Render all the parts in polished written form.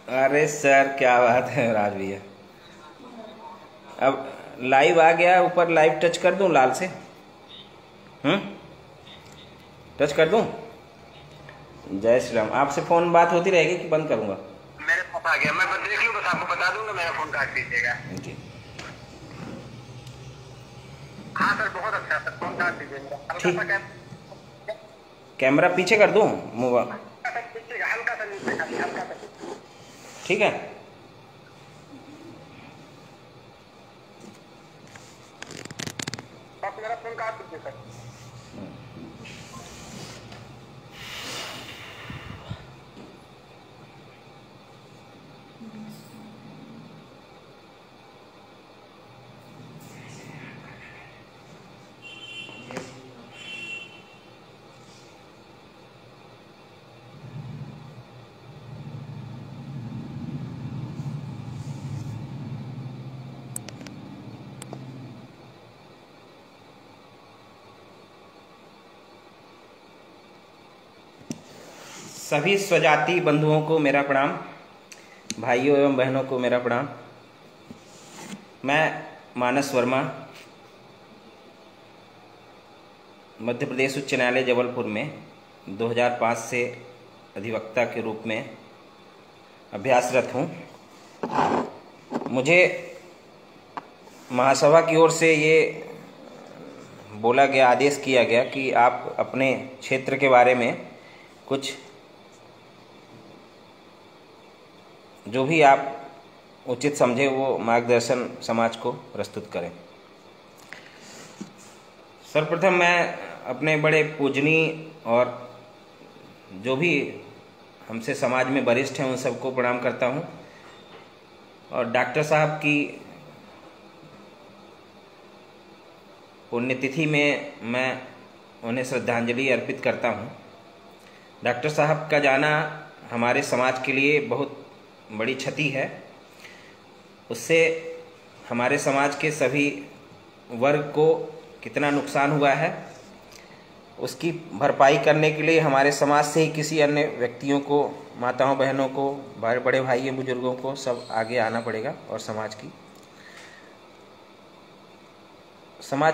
अरे सर क्या बात है राज भैया। अब लाइव आ गया ऊपर, लाइव टच कर दूं लाल से? हम्म, टच कर दूं? जय श्री राम। आपसे फोन बात होती रहेगी कि बंद करूंगा? मेरे पास आ गया, मैं बस देख लूं, बस आपको बता दूंगा, मेरा फोन काट दीजिएगा। जी। हाँ सर, बहुत अच्छा सर, फोन काट दीजिएगा। हल्का ठीक, सा कैमरा पीछे कर दूं मोबाइल? हल्का सा नीचे, खाली हल्का सा नीचे। ठीक है। बस मेरा फोन काट दीजिए सर। सभी स्वजाति बंधुओं को मेरा प्रणाम, भाइयों एवं बहनों को मेरा प्रणाम। मैं मानस वर्मा, मध्य प्रदेश उच्च न्यायालय जबलपुर में 2005 से अधिवक्ता के रूप में अभ्यासरत हूँ। मुझे महासभा की ओर से ये बोला गया, आदेश किया गया कि आप अपने क्षेत्र के बारे में कुछ जो भी आप उचित समझे वो मार्गदर्शन समाज को प्रस्तुत करें। सर्वप्रथम मैं अपने बड़े पूजनीय और जो भी हमसे समाज में वरिष्ठ हैं उन सबको प्रणाम करता हूं, और डॉक्टर साहब की पुण्यतिथि में मैं उन्हें श्रद्धांजलि अर्पित करता हूं। डॉक्टर साहब का जाना हमारे समाज के लिए बहुत बड़ी क्षति है। उससे हमारे समाज के सभी वर्ग को कितना नुकसान हुआ है, उसकी भरपाई करने के लिए हमारे समाज से ही किसी अन्य व्यक्तियों को, माताओं बहनों को, बड़े भाइयों बुजुर्गों को सब आगे आना पड़ेगा और समाज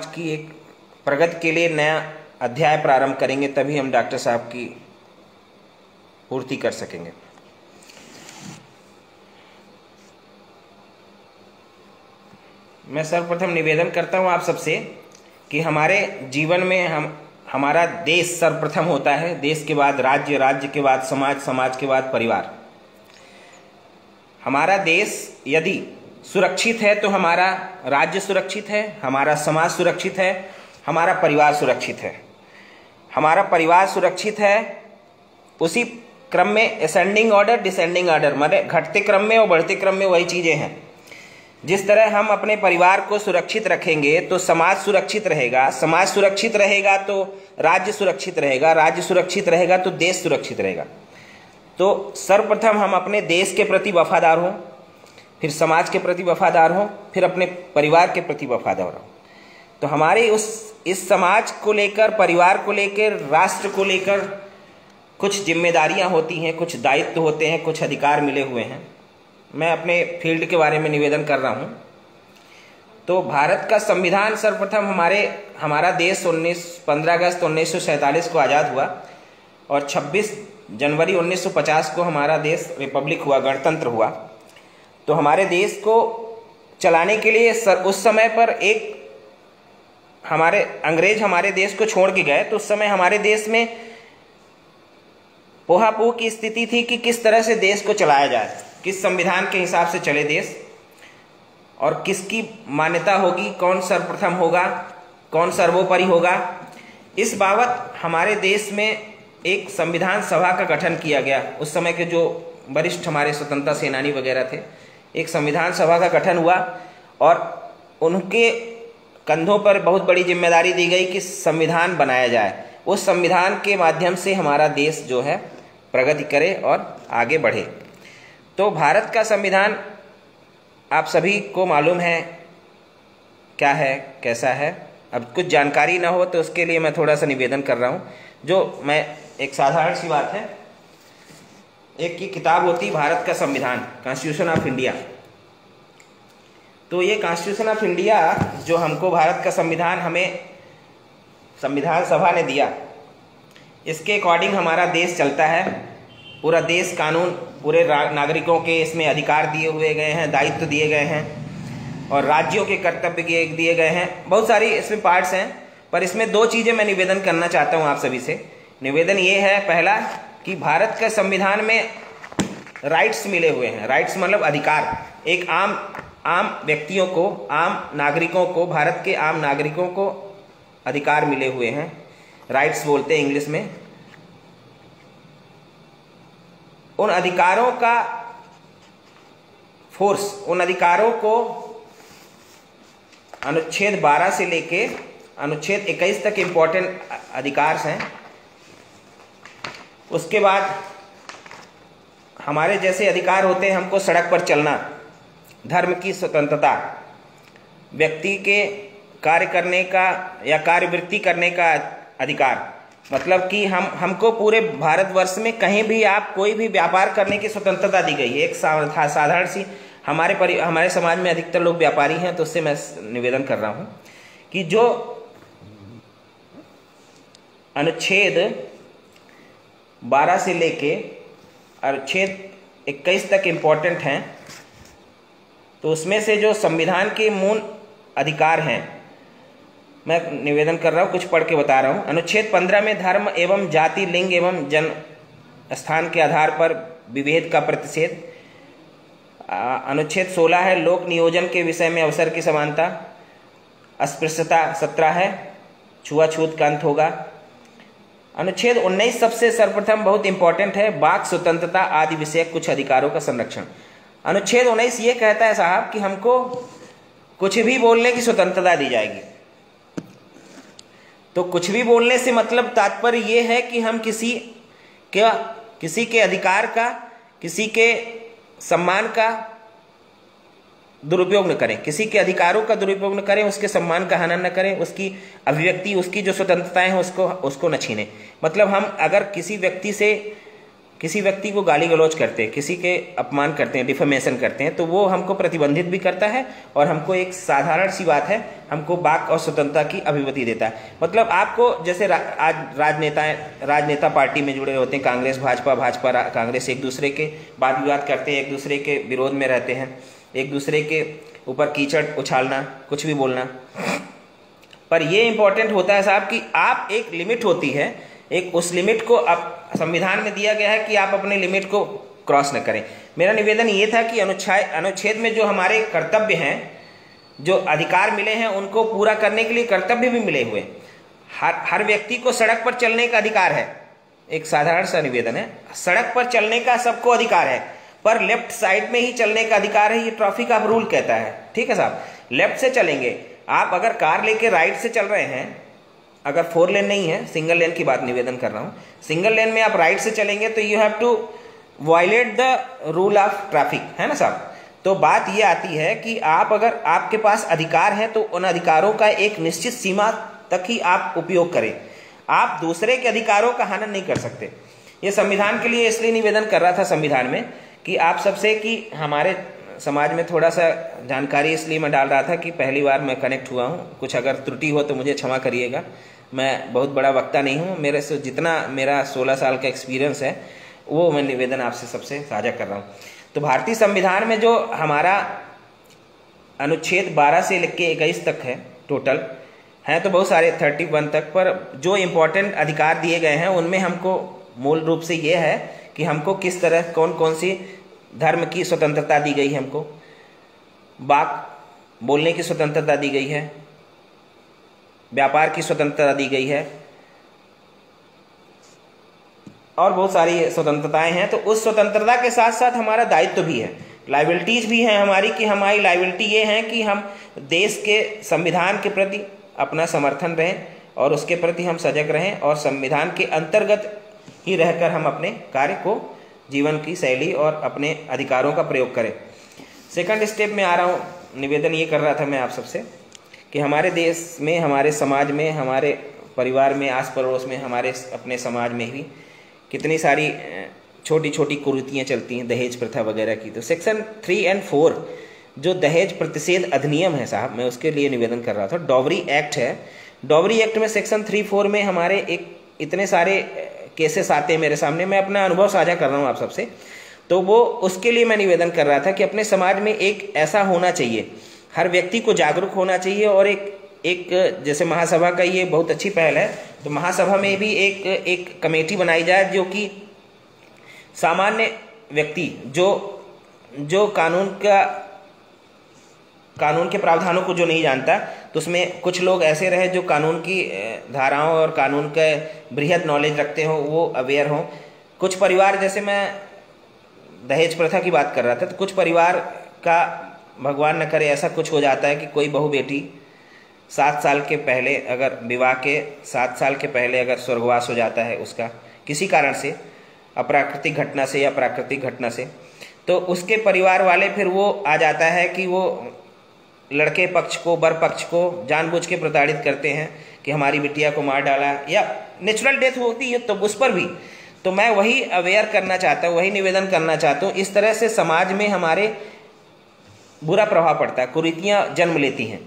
की एक प्रगति के लिए नया अध्याय प्रारंभ करेंगे, तभी हम डॉक्टर साहब की पूर्ति कर सकेंगे। मैं सर्वप्रथम निवेदन करता हूं आप सबसे कि हमारे जीवन में हमारा देश सर्वप्रथम होता है। देश के बाद राज्य, राज्य के बाद समाज, समाज के बाद परिवार। हमारा देश यदि सुरक्षित है तो हमारा राज्य सुरक्षित है, हमारा समाज सुरक्षित है, हमारा परिवार सुरक्षित है। हमारा परिवार सुरक्षित है, उसी क्रम में असेंडिंग ऑर्डर डिसेंडिंग ऑर्डर, माने घटते क्रम में और बढ़ते क्रम में वही चीजें हैं। जिस तरह हम अपने परिवार को सुरक्षित रखेंगे तो समाज सुरक्षित रहेगा, समाज सुरक्षित रहेगा तो राज्य सुरक्षित रहेगा, राज्य सुरक्षित रहेगा तो देश सुरक्षित रहेगा। तो सर्वप्रथम हम अपने देश के प्रति वफादार हों, फिर समाज के प्रति वफादार हों, फिर अपने परिवार के प्रति वफादार हों। तो हमारे इस समाज को लेकर, परिवार को लेकर, राष्ट्र को लेकर कुछ जिम्मेदारियां होती हैं, कुछ दायित्व होते हैं, कुछ अधिकार मिले हुए हैं। मैं अपने फील्ड के बारे में निवेदन कर रहा हूं। तो भारत का संविधान सर्वप्रथम हमारा देश 15 अगस्त 1947 को आज़ाद हुआ और 26 जनवरी 1950 को हमारा देश रिपब्लिक हुआ, गणतंत्र हुआ। तो हमारे देश को चलाने के लिए उस समय पर अंग्रेज हमारे देश को छोड़ के गए, तो उस समय हमारे देश में पोहापोह की स्थिति थी कि किस तरह से देश को चलाया जाए, किस संविधान के हिसाब से चले देश, और किसकी मान्यता होगी, कौन सर्वप्रथम होगा, कौन सर्वोपरि होगा। इस बाबत हमारे देश में एक संविधान सभा का गठन किया गया। उस समय के जो वरिष्ठ हमारे स्वतंत्रता सेनानी वगैरह थे, एक संविधान सभा का गठन हुआ और उनके कंधों पर बहुत बड़ी जिम्मेदारी दी गई कि संविधान बनाया जाए। उस संविधान के माध्यम से हमारा देश जो है प्रगति करे और आगे बढ़े। तो भारत का संविधान आप सभी को मालूम है क्या है, कैसा है। अब कुछ जानकारी ना हो तो उसके लिए मैं थोड़ा सा निवेदन कर रहा हूँ, जो मैं एक साधारण सी बात है। एक की किताब होती भारत का संविधान, कॉन्स्टिट्यूशन ऑफ इंडिया। तो ये कॉन्स्टिट्यूशन ऑफ इंडिया जो हमको भारत का संविधान हमें संविधान सभा ने दिया, इसके अकॉर्डिंग हमारा देश चलता है। पूरा देश कानून पूरे नागरिकों के इसमें अधिकार दिए हुए गए हैं, दायित्व दिए गए हैं और राज्यों के कर्तव्य दिए गए हैं। बहुत सारी इसमें पार्ट्स हैं, पर इसमें दो चीज़ें मैं निवेदन करना चाहता हूँ आप सभी से। निवेदन ये है, पहला कि भारत के संविधान में राइट्स मिले हुए हैं। राइट्स मतलब अधिकार। एक आम व्यक्तियों को, आम नागरिकों को, भारत के आम नागरिकों को अधिकार मिले हुए हैं, राइट्स बोलते हैं इंग्लिश में। उन अधिकारों का फोर्स, उन अधिकारों को अनुच्छेद 12 से लेके अनुच्छेद 21 तक इंपॉर्टेंट अधिकार हैं। उसके बाद हमारे जैसे अधिकार होते हैं, हमको सड़क पर चलना, धर्म की स्वतंत्रता, व्यक्ति के कार्य करने का या कार्यवृत्ति करने का अधिकार, मतलब कि हमको पूरे भारतवर्ष में कहीं भी आप कोई भी व्यापार करने की स्वतंत्रता दी गई है। एक साधारण सी हमारे समाज में अधिकतर लोग व्यापारी हैं, तो उससे मैं निवेदन कर रहा हूं कि जो अनुच्छेद 12 से लेके अनुच्छेद 21 तक इम्पोर्टेंट हैं, तो उसमें से जो संविधान के मूल अधिकार हैं, मैं निवेदन कर रहा हूँ, कुछ पढ़ के बता रहा हूँ। अनुच्छेद 15 में धर्म एवं जाति, लिंग एवं जन्म स्थान के आधार पर विभेद का प्रतिषेध। अनुच्छेद 16 है लोक नियोजन के विषय में अवसर की समानता। अस्पृश्यता 17 है, छुआछूत का अंत होगा। अनुच्छेद 19 सबसे सर्वप्रथम बहुत इंपॉर्टेंट है, वाक स्वतंत्रता आदि विषय कुछ अधिकारों का संरक्षण। अनुच्छेद 19 ये कहता है साहब कि हमको कुछ भी बोलने की स्वतंत्रता दी जाएगी। तो कुछ भी बोलने से मतलब तात्पर्य ये है कि हम किसी के अधिकार का, किसी के सम्मान का दुरुपयोग न करें, किसी के अधिकारों का दुरुपयोग न करें, उसके सम्मान का हनन न करें, उसकी अभिव्यक्ति, उसकी जो स्वतंत्रताएं हैं उसको न छीनें। मतलब हम अगर किसी व्यक्ति को गाली गलौज करते हैं, किसी के अपमान करते हैं, डिफेमेशन करते हैं, तो वो हमको प्रतिबंधित भी करता है और हमको एक साधारण सी बात है, हमको वाक और स्वतंत्रता की अभिव्यक्ति देता है। मतलब आपको जैसे आज राजनेता पार्टी में जुड़े होते हैं, कांग्रेस भाजपा कांग्रेस, एक दूसरे के वाद विवाद करते हैं, एक दूसरे के विरोध में रहते हैं, एक दूसरे के ऊपर कीचड़ उछालना, कुछ भी बोलना। पर यह इंपॉर्टेंट होता है साहब कि आप एक लिमिट होती है, एक उस लिमिट को अब संविधान में दिया गया है कि आप अपने लिमिट को क्रॉस न करें। मेरा निवेदन ये था कि अनुच्छेद में जो हमारे कर्तव्य हैं, जो अधिकार मिले हैं, उनको पूरा करने के लिए कर्तव्य भी मिले हुए। हर व्यक्ति को सड़क पर चलने का अधिकार है। एक साधारण सा निवेदन है, सड़क पर चलने का सबको अधिकार है, पर लेफ्ट साइड में ही चलने का अधिकार है, ये ट्रैफिक का रूल कहता है। ठीक है साहब, लेफ्ट से चलेंगे। आप अगर कार लेके राइट से चल रहे हैं, अगर 4 लेन नहीं है, सिंगल लेन की बात निवेदन कर रहा हूं, सिंगल लेन में आप राइट से चलेंगे तो you have to violate the rule of traffic, है ना साहब। तो बात ये आती है कि आप अगर आपके पास अधिकार है तो उन अधिकारों का एक निश्चित सीमा तक ही आप उपयोग करें। आप दूसरे के अधिकारों का हनन नहीं कर सकते। ये संविधान के लिए इसलिए निवेदन कर रहा था संविधान में कि आप सबसे कि हमारे समाज में थोड़ा सा जानकारी इसलिए मैं डाल रहा था कि पहली बार मैं कनेक्ट हुआ हूँ। कुछ अगर त्रुटि हो तो मुझे क्षमा करिएगा। मैं बहुत बड़ा वक्ता नहीं हूँ, मेरे से जितना मेरा 16 साल का एक्सपीरियंस है वो मैं निवेदन आपसे सबसे साझा कर रहा हूँ। तो भारतीय संविधान में जो हमारा अनुच्छेद 12 से लेकर 21 तक है, टोटल हैं तो बहुत सारे 31 तक, पर जो इम्पोर्टेंट अधिकार दिए गए हैं उनमें हमको मूल रूप से ये है कि हमको किस तरह कौन सी धर्म की स्वतंत्रता दी गई है, हमको वाक बोलने की स्वतंत्रता दी गई है, व्यापार की स्वतंत्रता दी गई है और बहुत सारी स्वतंत्रताएं हैं। तो उस स्वतंत्रता के साथ साथ हमारा दायित्व भी है, लाइबिलिटीज भी हैं हमारी, कि हमारी लाइबिलिटी ये है कि हम देश के संविधान के प्रति अपना समर्थन रहें और उसके प्रति हम सजग रहें और संविधान के अंतर्गत ही रहकर हम अपने कार्य को, जीवन की शैली और अपने अधिकारों का प्रयोग करें। सेकंड स्टेप में आ रहा हूँ, निवेदन ये कर रहा था मैं आप सबसे कि हमारे देश में, हमारे समाज में, हमारे परिवार में, आस पड़ोस में, हमारे अपने समाज में भी कितनी सारी छोटी छोटी कुरीतियाँ चलती हैं दहेज प्रथा वगैरह की। तो सेक्शन 3 और 4 जो दहेज प्रतिषेध अधिनियम है साहब, मैं उसके लिए निवेदन कर रहा था। डॉवरी एक्ट है, डॉवरी एक्ट में सेक्शन 3-4 में हमारे एक इतने सारे केसेस आते हैं मेरे सामने, मैं अपना अनुभव साझा कर रहा हूँ आप सबसे। तो वो उसके लिए मैं निवेदन कर रहा था कि अपने समाज में एक ऐसा होना चाहिए, हर व्यक्ति को जागरूक होना चाहिए। और एक जैसे महासभा का ये बहुत अच्छी पहल है, तो महासभा में भी एक कमेटी बनाई जाए जो कि सामान्य व्यक्ति जो कानून के प्रावधानों को जो नहीं जानता, तो उसमें कुछ लोग ऐसे रहे जो कानून की धाराओं और कानून के बृहद नॉलेज रखते हो, वो अवेयर हों। कुछ परिवार, जैसे मैं दहेज प्रथा की बात कर रहा था, तो कुछ परिवार का भगवान न करे ऐसा कुछ हो जाता है कि कोई बहू बेटी 7 साल के पहले, अगर विवाह के 7 साल के पहले अगर स्वर्गवास हो जाता है उसका किसी कारण से, अप्राकृतिक घटना से या प्राकृतिक घटना से, तो उसके परिवार वाले फिर वो आ जाता है कि वो लड़के पक्ष को, बर पक्ष को जानबूझ के प्रताड़ित करते हैं कि हमारी बिटिया को मार डाला, या नेचुरल डेथ होती है तो उस पर भी। तो मैं वही अवेयर करना चाहता हूँ, वही निवेदन करना चाहता हूँ। इस तरह से समाज में हमारे बुरा प्रभाव पड़ता है, कुरीतियाँ जन्म लेती हैं।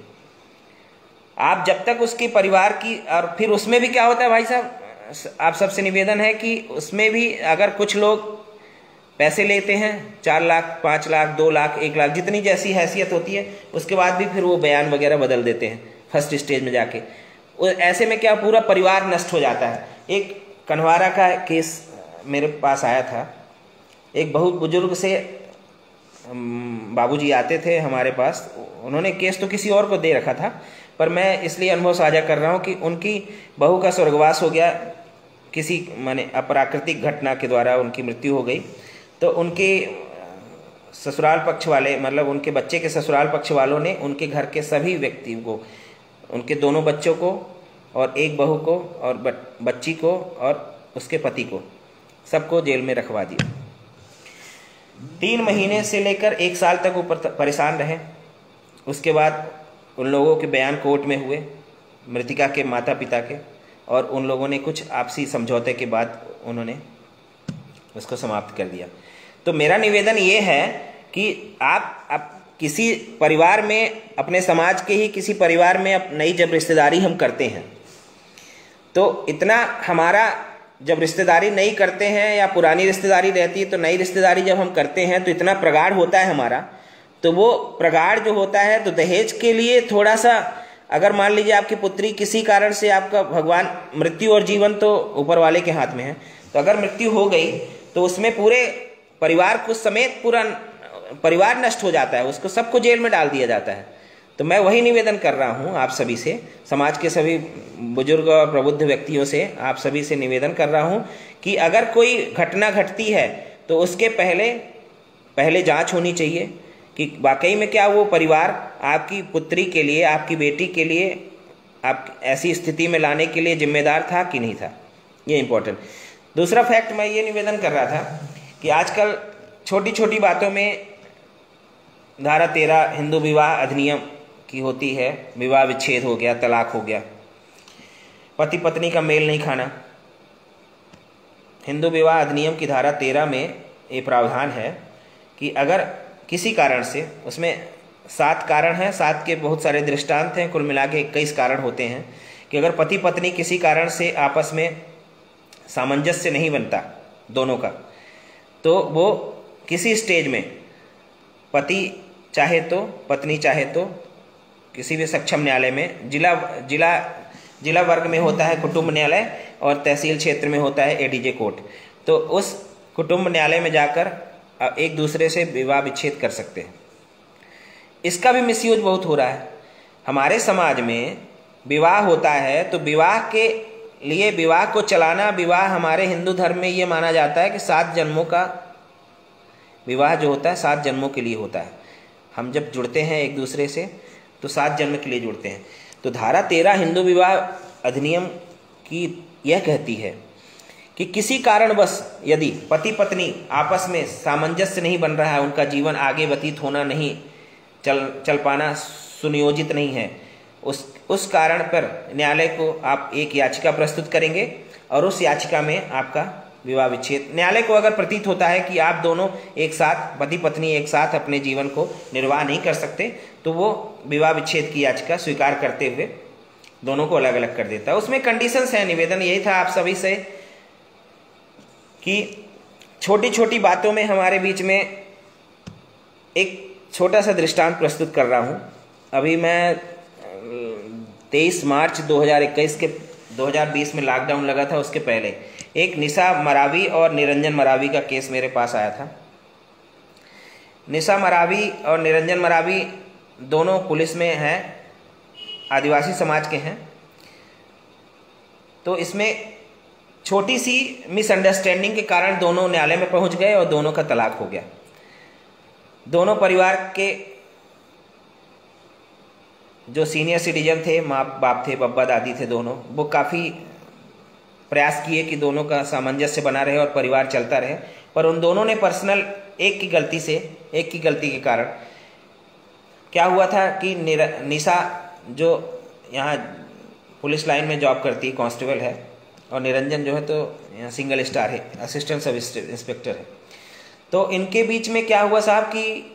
आप जब तक उसके परिवार की, और फिर उसमें भी क्या होता है भाई साहब, आप सबसे निवेदन है कि उसमें भी अगर कुछ लोग पैसे लेते हैं 4 लाख, 5 लाख, 2 लाख, 1 लाख, जितनी जैसी हैसियत होती है, उसके बाद भी फिर वो बयान वगैरह बदल देते हैं फर्स्ट स्टेज में जाके। ऐसे में क्या पूरा परिवार नष्ट हो जाता है। एक कन्हवारा का केस मेरे पास आया था। एक बहुत बुजुर्ग से बाबूजी आते थे हमारे पास, उन्होंने केस तो किसी और को दे रखा था, पर मैं इसलिए अनुभव साझा कर रहा हूँ कि उनकी बहू का स्वर्गवास हो गया, किसी माने अप्राकृतिक घटना के द्वारा उनकी मृत्यु हो गई। तो उनके ससुराल पक्ष वाले, मतलब उनके बच्चे के ससुराल पक्ष वालों ने उनके घर के सभी व्यक्तियों को, उनके दोनों बच्चों को और एक बहू को और बच्ची को और उसके पति को, सबको जेल में रखवा दिया। 3 महीने से लेकर 1 साल तक वो परेशान रहे। उसके बाद उन लोगों के बयान कोर्ट में हुए, मृतिका के माता पिता के, और उन लोगों ने कुछ आपसी समझौते के बाद उन्होंने उसको समाप्त कर दिया। तो मेरा निवेदन ये है कि आप किसी परिवार में, अपने समाज के ही किसी परिवार में नई जब रिश्तेदारी हम करते हैं, तो इतना हमारा, जब रिश्तेदारी नई करते हैं या पुरानी रिश्तेदारी रहती है, तो नई रिश्तेदारी जब हम करते हैं तो इतना प्रगाढ़ होता है हमारा। तो वो प्रगाढ़ जो होता है, तो दहेज के लिए थोड़ा सा, अगर मान लीजिए आपकी पुत्री किसी कारण से, आपका भगवान, मृत्यु और जीवन तो ऊपर वाले के हाथ में है, तो अगर मृत्यु हो गई तो उसमें पूरे परिवार को समेत पूरा परिवार नष्ट हो जाता है, उसको सबको जेल में डाल दिया जाता है। तो मैं वही निवेदन कर रहा हूँ आप सभी से, समाज के सभी बुजुर्ग और प्रबुद्ध व्यक्तियों से, आप सभी से निवेदन कर रहा हूँ कि अगर कोई घटना घटती है तो उसके पहले जांच होनी चाहिए कि वाकई में क्या वो परिवार आपकी पुत्री के लिए, आपकी बेटी के लिए, आप ऐसी स्थिति में लाने के लिए जिम्मेदार था कि नहीं था। ये इम्पोर्टेंट। दूसरा फैक्ट मैं ये निवेदन कर रहा था कि आजकल छोटी छोटी बातों में धारा 13 हिंदू विवाह अधिनियम की होती है, विवाह विच्छेद हो गया, तलाक हो गया, पति पत्नी का मेल नहीं खाना। हिंदू विवाह अधिनियम की धारा 13 में ये प्रावधान है कि अगर किसी कारण से, उसमें 7 कारण हैं, 7 के बहुत सारे दृष्टांत हैं, कुल मिला के 21 कारण होते हैं, कि अगर पति पत्नी किसी कारण से आपस में सामंजस्य नहीं बनता दोनों का, तो वो किसी स्टेज में, पति चाहे तो, पत्नी चाहे तो, किसी भी सक्षम न्यायालय में, जिला वर्ग में होता है कुटुंब न्यायालय और तहसील क्षेत्र में होता है एडीजे कोर्ट, तो उस कुटुंब न्यायालय में जाकर एक दूसरे से विवाह विच्छेद कर सकते हैं। इसका भी मिसयूज बहुत हो रहा है। हमारे समाज में विवाह होता है तो विवाह के लिए, विवाह को चलाना, विवाह हमारे हिंदू धर्म में ये माना जाता है कि 7 जन्मों का विवाह जो होता है 7 जन्मों के लिए होता है। हम जब जुड़ते हैं एक दूसरे से तो 7 जन्म के लिए जुड़ते हैं। तो धारा 13 हिंदू विवाह अधिनियम की यह कहती है कि किसी कारणवश यदि पति पत्नी आपस में सामंजस्य नहीं बन रहा है, उनका जीवन आगे व्यतीत होना नहीं, चल पाना सुनियोजित नहीं है, उस कारण पर न्यायालय को आप एक याचिका प्रस्तुत करेंगे और उस याचिका में आपका विवाह विच्छेद। न्यायालय को अगर प्रतीत होता है कि आप दोनों एक साथ, पति पत्नी एक साथ अपने जीवन को निर्वाह नहीं कर सकते, तो वो विवाह विच्छेद की याचिका स्वीकार करते हुए दोनों को अलग अलग कर देता है। उसमें कंडीशंस हैं। निवेदन यही था आप सभी से कि छोटी छोटी बातों में हमारे बीच में एक छोटा सा दृष्टांत प्रस्तुत कर रहा हूँ। अभी मैं 23 मार्च 2020 में लॉकडाउन लगा था, उसके पहले एक निशा मरावी और निरंजन मरावी का केस मेरे पास आया था। निशा मरावी और निरंजन मरावी दोनों पुलिस में हैं, आदिवासी समाज के हैं। तो इसमें छोटी सी मिसअंडरस्टैंडिंग के कारण दोनों न्यायालय में पहुंच गए और दोनों का तलाक हो गया। दोनों परिवार के जो सीनियर सिटीजन थे, माँ बाप थे, बब्बा दादी थे, दोनों, वो काफ़ी प्रयास किए कि दोनों का सामंजस्य बना रहे और परिवार चलता रहे। पर उन दोनों ने पर्सनल एक की गलती के कारण क्या हुआ था कि निशा जो यहाँ पुलिस लाइन में जॉब करती है, कांस्टेबल है, और निरंजन जो है तो यहाँ सिंगल स्टार है, असिस्टेंट सब इंस्पेक्टर है। तो इनके बीच में क्या हुआ साहब कि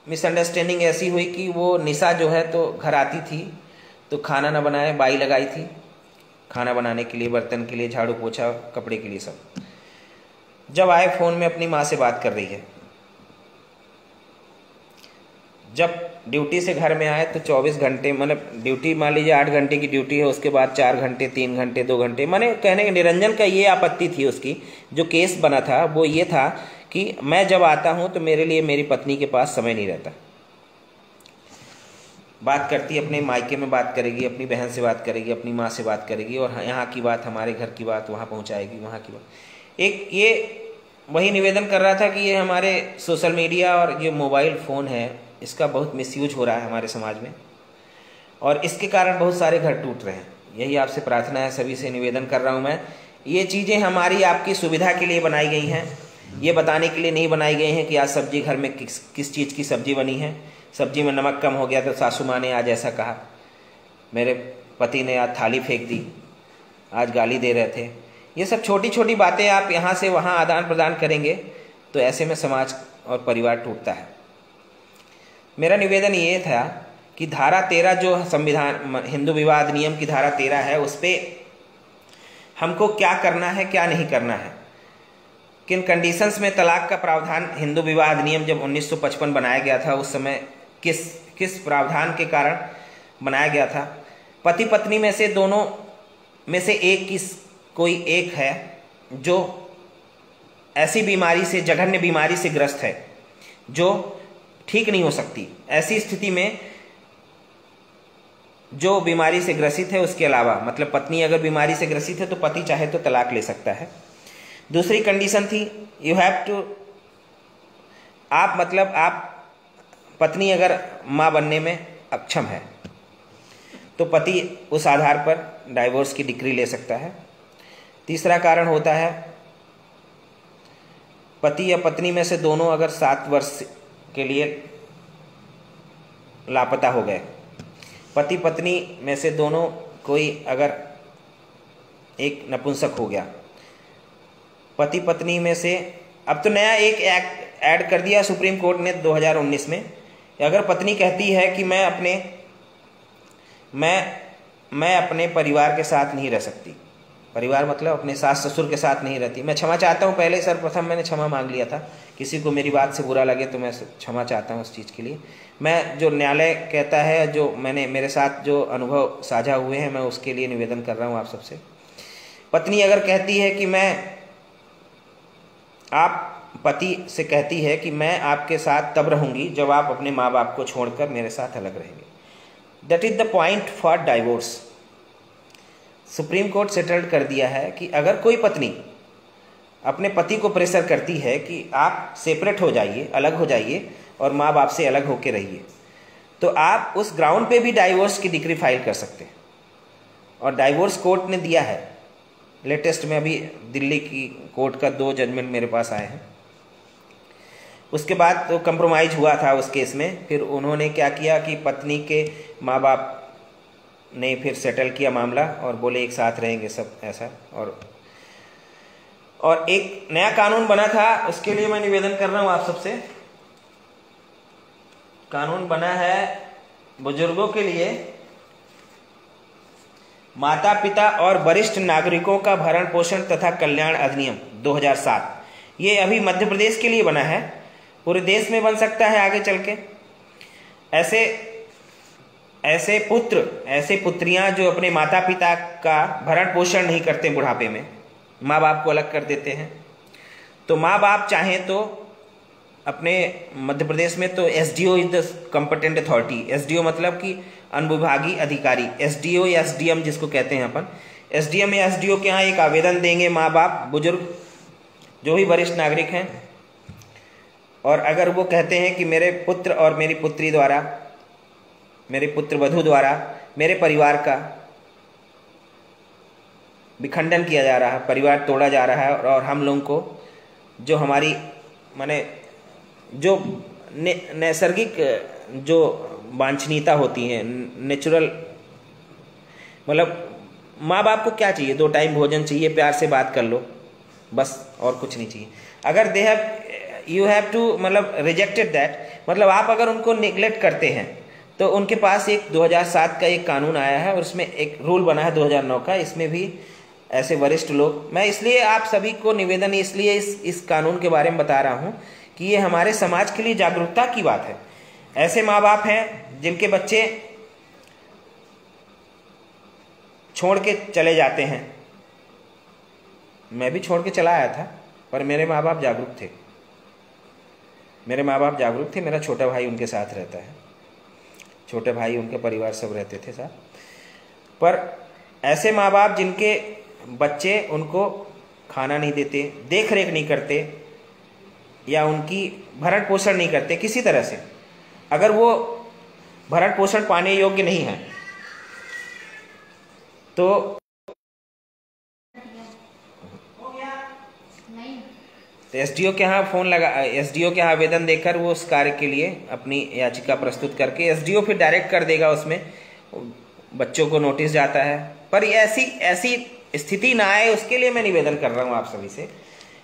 मिसअंडरस्टैंडिंग ऐसी हुई कि वो निशा जो है तो घर आती थी तो खाना ना बनाए, बाई लगाई थी खाना बनाने के लिए, बर्तन के लिए, झाड़ू पोछा, कपड़े के लिए सब। जब आए फ़ोन में अपनी माँ से बात कर रही है। जब ड्यूटी से घर में आए तो 24 घंटे, मतलब ड्यूटी मान लीजिए 8 घंटे की ड्यूटी है, उसके बाद 4 घंटे, 3 घंटे, 2 घंटे, माने कहने के निरंजन का ये आपत्ति थी। उसकी जो केस बना था वो ये था कि मैं जब आता हूं तो मेरे लिए मेरी पत्नी के पास समय नहीं रहता। बात करती, अपने मायके में बात करेगी, अपनी बहन से बात करेगी, अपनी माँ से बात करेगी, और यहाँ की बात, हमारे घर की बात वहाँ पहुँचाएगी, वहाँ की बात। एक ये वही निवेदन कर रहा था कि ये हमारे सोशल मीडिया और ये मोबाइल फ़ोन है, इसका बहुत मिसयूज हो रहा है हमारे समाज में, और इसके कारण बहुत सारे घर टूट रहे हैं। यही आपसे प्रार्थना है, सभी से निवेदन कर रहा हूँ मैं। ये चीज़ें हमारी आपकी सुविधा के लिए बनाई गई हैं, ये बताने के लिए नहीं बनाई गई हैं कि आज सब्जी घर में किस चीज़ की सब्जी बनी है। सब्जी में नमक कम हो गया तो सासू माँ ने आज ऐसा कहा, मेरे पति ने आज थाली फेंक दी, आज गाली दे रहे थे। ये सब छोटी छोटी बातें आप यहाँ से वहाँ आदान प्रदान करेंगे तो ऐसे में समाज और परिवार टूटता है। मेरा निवेदन ये था कि धारा 13 जो संविधान, हिंदू विवाह अधिनियम की धारा 13 है, उस पर हमको क्या करना है, क्या नहीं करना है, किन कंडीशंस में तलाक का प्रावधान, हिंदू विवाह अधिनियम जब 1955 बनाया गया था उस समय किस प्रावधान के कारण बनाया गया था। पति पत्नी में से दोनों में से कोई एक है जो ऐसी बीमारी से, जघन्य बीमारी से ग्रस्त है जो ठीक नहीं हो सकती। ऐसी स्थिति में जो बीमारी से ग्रसित है, उसके अलावा, मतलब पत्नी अगर बीमारी से ग्रसित है तो पति चाहे तो तलाक ले सकता है। दूसरी कंडीशन थी, यू हैव टू, आप पत्नी अगर माँ बनने में अक्षम है तो पति उस आधार पर डाइवोर्स की डिक्री ले सकता है। तीसरा कारण होता है, पति या पत्नी में से दोनों अगर 7 वर्ष के लिए लापता हो गए, पति पत्नी में से दोनों कोई अगर एक नपुंसक हो गया, पति पत्नी में से, अब तो नया एक एक्ट ऐड कर दिया सुप्रीम कोर्ट ने 2019 में, अगर पत्नी कहती है कि मैं अपने परिवार के साथ नहीं रह सकती, परिवार मतलब अपने सास ससुर के साथ नहीं रहती, मैं क्षमा चाहता हूँ, पहले सर्वप्रथम मैंने क्षमा मांग लिया था, किसी को मेरी बात से बुरा लगे तो मैं क्षमा चाहता हूँ उस चीज़ के लिए। मैं, जो न्यायालय कहता है, जो मेरे साथ जो अनुभव साझा हुए हैं, मैं उसके लिए निवेदन कर रहा हूँ आप सबसे। पत्नी अगर कहती है कि पति से कहती है कि मैं आपके साथ तब रहूँगी जब आप अपने माँ बाप को छोड़कर मेरे साथ अलग रहेंगे, that is the point for divorce. Supreme court settled कर दिया है कि अगर कोई पत्नी अपने पति को प्रेशर करती है कि आप सेपरेट हो जाइए, अलग हो जाइए और माँ बाप से अलग होकर रहिए, तो आप उस ग्राउंड पे भी डाइवोर्स की डिक्री फाइल कर सकते हैं। और डाइवोर्स कोर्ट ने दिया है, लेटेस्ट में अभी दिल्ली की कोर्ट का 2 जजमेंट मेरे पास आए हैं। उसके बाद तो कंप्रोमाइज हुआ था उस केस में, फिर उन्होंने क्या किया कि पत्नी के माँ बाप ने फिर सेटल किया मामला और बोले एक साथ रहेंगे सब, ऐसा। और और एक नया कानून बना था, उसके लिए मैं निवेदन कर रहा हूं आप सबसे। कानून बना है बुजुर्गों के लिए, माता पिता और वरिष्ठ नागरिकों का भरण पोषण तथा कल्याण अधिनियम 2007। ये अभी मध्य प्रदेश के लिए बना है, पूरे देश में बन सकता है आगे चल के। ऐसे पुत्र, ऐसे पुत्रियां जो अपने माता पिता का भरण पोषण नहीं करते बुढ़ापे में, माँ बाप को अलग कर देते हैं, तो माँ बाप चाहें तो अपने मध्य प्रदेश में तो SDO is the competent authority. SDO मतलब कि अनुविभागीय अधिकारी, एसडीओ या एसडीएम जिसको कहते हैं अपन। एसडीएम या एसडीओ के यहाँ एक आवेदन देंगे माँ बाप, बुजुर्ग, जो भी वरिष्ठ नागरिक हैं, और अगर वो कहते हैं कि मेरे पुत्र और मेरी पुत्री द्वारा, मेरे पुत्र वधू द्वारा मेरे परिवार का विखंडन किया जा रहा है, परिवार तोड़ा जा रहा है, और हम लोगों को जो हमारी माने जो नैसर्गिक जो वांछनीयता होती है, नेचुरल, मतलब माँ बाप को क्या चाहिए, 2 टाइम भोजन चाहिए, प्यार से बात कर लो, बस, और कुछ नहीं चाहिए। अगर यू हैव टू मतलब रिजेक्टेड दैट, मतलब आप अगर उनको नेग्लेक्ट करते हैं, तो उनके पास एक 2007 का एक कानून आया है और उसमें एक रूल बना है 2009 का, इसमें भी ऐसे वरिष्ठ लोग, मैं इसलिए आप सभी को निवेदन इसलिए इस कानून के बारे में बता रहा हूँ कि ये हमारे समाज के लिए जागरूकता की बात है। ऐसे माँ बाप हैं जिनके बच्चे छोड़ के चले जाते हैं, मैं भी छोड़ के चला आया था, पर मेरे माँ बाप जागरूक थे, मेरे माँ बाप जागरूक थे। मेरा छोटा भाई उनके साथ रहता है, छोटे भाई, उनके परिवार सब रहते थे साथ। पर ऐसे माँ बाप जिनके बच्चे उनको खाना नहीं देते, देख रेख नहीं करते, या उनकी भरण पोषण नहीं करते किसी तरह से, अगर वो भरण पोषण पाने योग्य नहीं है, तो एसडीओ के यहाँ फोन लगा, एसडीओ के यहाँ आवेदन देकर वो उस कार्य के लिए अपनी याचिका प्रस्तुत करके एसडीओ फिर डायरेक्ट कर देगा, उसमें बच्चों को नोटिस जाता है। पर ऐसी स्थिति ना आए, उसके लिए मैं निवेदन कर रहा हूँ आप सभी से,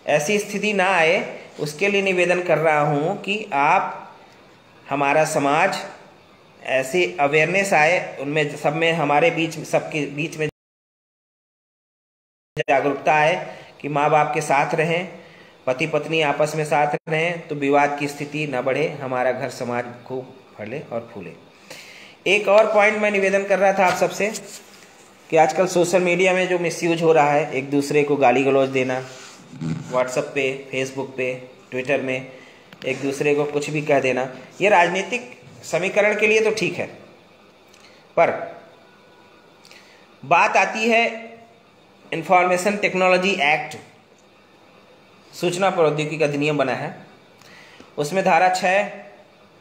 ऐसी स्थिति ना आए उसके लिए निवेदन कर रहा हूँ कि आप, हमारा समाज, ऐसे अवेयरनेस आए, उनमें सब में, हमारे बीच, सबके बीच में जागरूकता आए कि माँ बाप के साथ रहें, पति पत्नी आपस में साथ रहें, तो विवाद की स्थिति न बढ़े, हमारा घर समाज खूब फले और फूले। एक और पॉइंट मैं निवेदन कर रहा था आप सबसे कि आजकल सोशल मीडिया में जो मिसयूज हो रहा है, एक दूसरे को गाली गलौज देना, व्हाट्सएप पे, फेसबुक पे, ट्विटर में एक दूसरे को कुछ भी कह देना, ये राजनीतिक समीकरण के लिए तो ठीक है, पर बात आती है इंफॉर्मेशन टेक्नोलॉजी एक्ट, सूचना प्रौद्योगिकी अधिनियम बना है, उसमें धारा 6,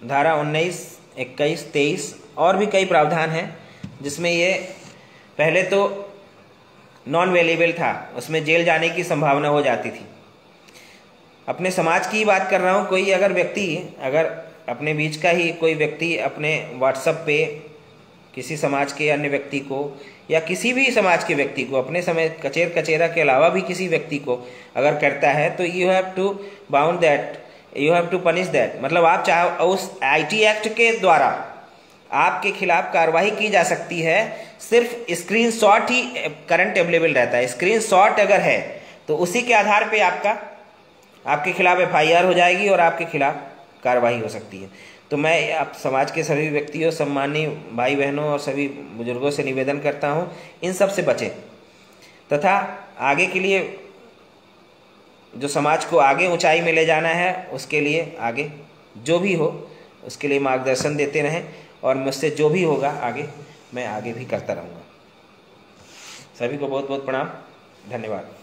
धारा 19, 21, 23 और भी कई प्रावधान हैं, जिसमें ये पहले तो नॉन वेलेबल था, उसमें जेल जाने की संभावना हो जाती थी। अपने समाज की बात कर रहा हूँ, कोई अगर व्यक्ति, अगर अपने बीच का ही कोई व्यक्ति अपने व्हाट्सएप पे किसी समाज के अन्य व्यक्ति को या किसी भी समाज के व्यक्ति को, अपने समय कचेरा के अलावा भी किसी व्यक्ति को अगर करता है, तो you have to bound that, you have to punish that, मतलब आप चाहे उस आईटी एक्ट के द्वारा आपके खिलाफ कार्रवाई की जा सकती है। सिर्फ स्क्रीनशॉट ही करंट अवेलेबल रहता है, स्क्रीनशॉट अगर है तो उसी के आधार पे आपके खिलाफ एफआईआर हो जाएगी और आपके खिलाफ कार्रवाई हो सकती है। तो मैं आप समाज के सभी व्यक्तियों, सम्मानीय भाई बहनों और सभी बुजुर्गों से निवेदन करता हूं, इन सब से बचें, तथा आगे के लिए जो समाज को आगे ऊंचाई में ले जाना है, उसके लिए आगे जो भी हो उसके लिए मार्गदर्शन देते रहें, और मुझसे जो भी होगा आगे मैं आगे भी करता रहूँगा। सभी को बहुत बहुत प्रणाम, धन्यवाद।